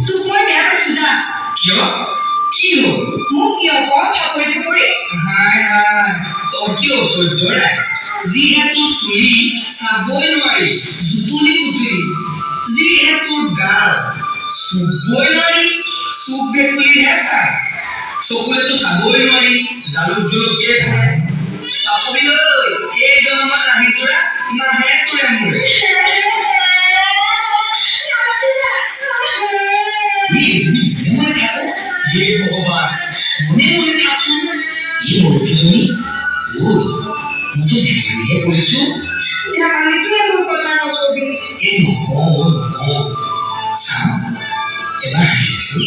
তোক মই বেয়া পাইছো না কিয় কি হ'ল মোক কিয় কম ঠাকুৰি ঠাকুৰি হাই হাই তই কিয় সহ্য নাই যিহেতু চুলি চাবই নোৱাৰি জুতুলি পুতুলি যিহেতু গাল চুবই নোৱাৰি চুক ভেকুলীহে চাই চকুলেতো চাবই নোৱাৰি জালুক জলকীয়াই খায় পাপৰি ঐ এই জনমত ৰাহি তোৰা নাহে তোৰে মোৰে মনে থাকো হে ভগবান মনে মনে থাকছোন এই মূৰ্তিজনী ঐ মইতো ধেমালিহে কৰিছো ধেমালিটো এইবোৰ কথা নকবি এই নকওঁ চাওঁ এবাৰ হাঁহিছো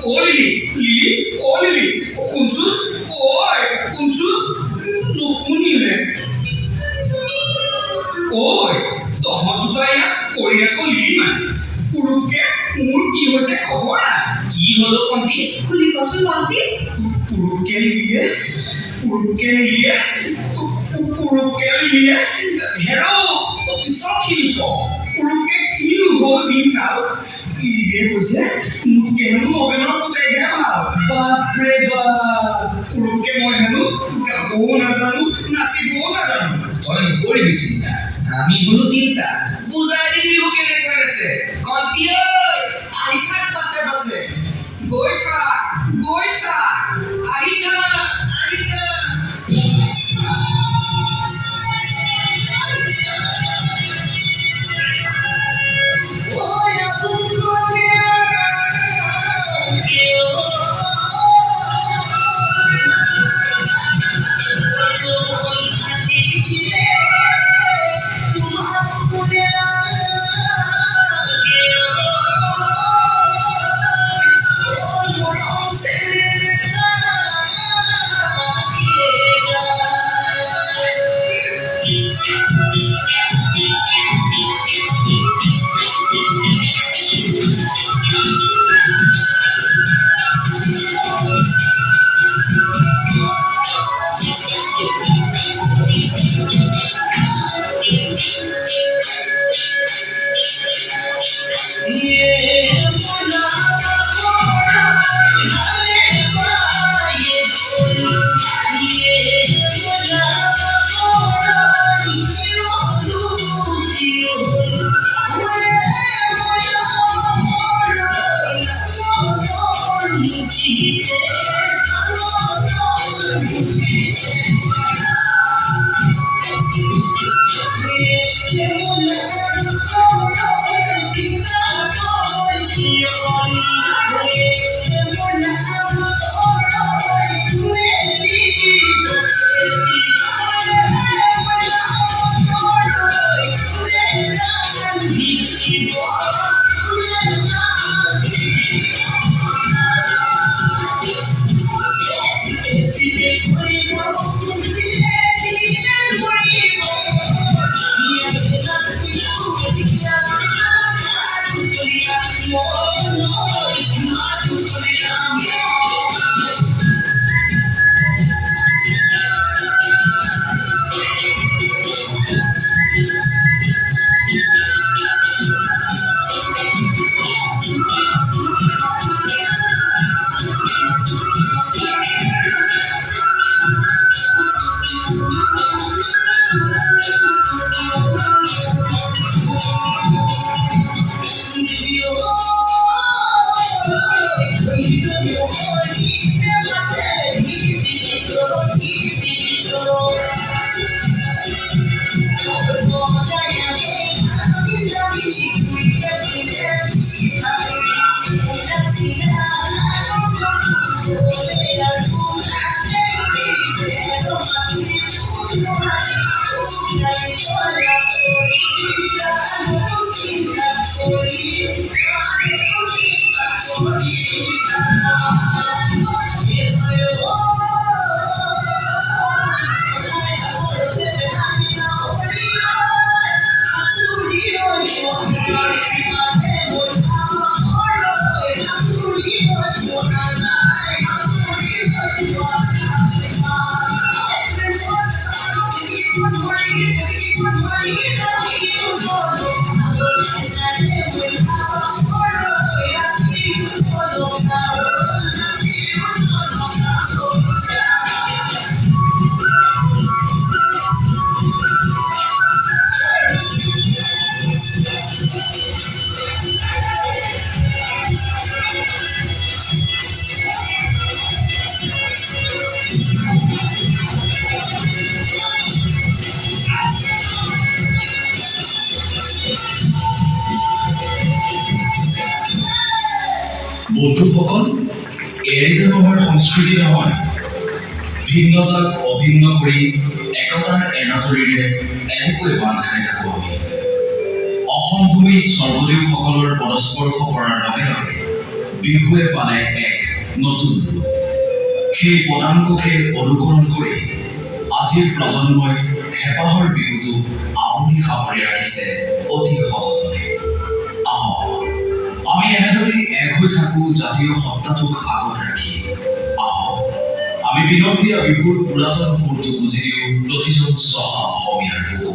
লিলি লিলি লিলি শুনছোন ঐ শুনছোন নুশুনিলে ঐ তহঁত দুটা ইয়াত কৰি আছ লিলি মানে পুৰুষকে মোৰ কি হৈছে খবৰ নাই কি হলো কণ্টি খুলি কচোন মন্তি পুৰুষকে লিলিয়ে হেৰ' পিছৰখিনি ক পুৰুষকে কিনো হ'ল দিনকাল লিলিয়ে কৈছে মোতকে হেনো নবেনৰ পুতেকহে ভাল বাপৰে বাপ পুৰুষকে মই হেনো গাবও নাজানো নাচিবও নাজানো তই নকৰিবি চিন্তা আমি হলো তিনিটা বুজাই দিবি কেনেকৈ আছে কণ্টি ঐ আহি থাক পাছে পাছে গৈ থাক আহি থাক বন্ধুসকল এয়াই যে আমাৰ সংস্কৃতি নহয় ভিন্নতাক অভিন্ন কৰি একতাৰ এনাজৰীৰে এনেকৈ বান্ধ খাই থাকোঁ আমি অসম ভূমিত স্বৰ্গদেউসকলৰ পদস্পৰ্শ কৰাৰ লগে লগে বিহুৱে পালে এক নতুন ৰূপ। সেই পদাঙ্ককে অনুকৰণ কৰি আজিৰ প্ৰজন্মই হেঁপাহৰ বিহুটো আৱৰি সামৰি ৰাখিছে অতি সযতনে। আহক আমি এনেদৰে এক হৈ থাকোঁ জাতীয় সত্তাটোক আগত ৰাখি। আহক আমি বিনন্দীয়া বিহুৰ পুৰাতন সুৰটো বুজি দিওঁ প্ৰতিজন চহা অসমীয়াৰ বুকু।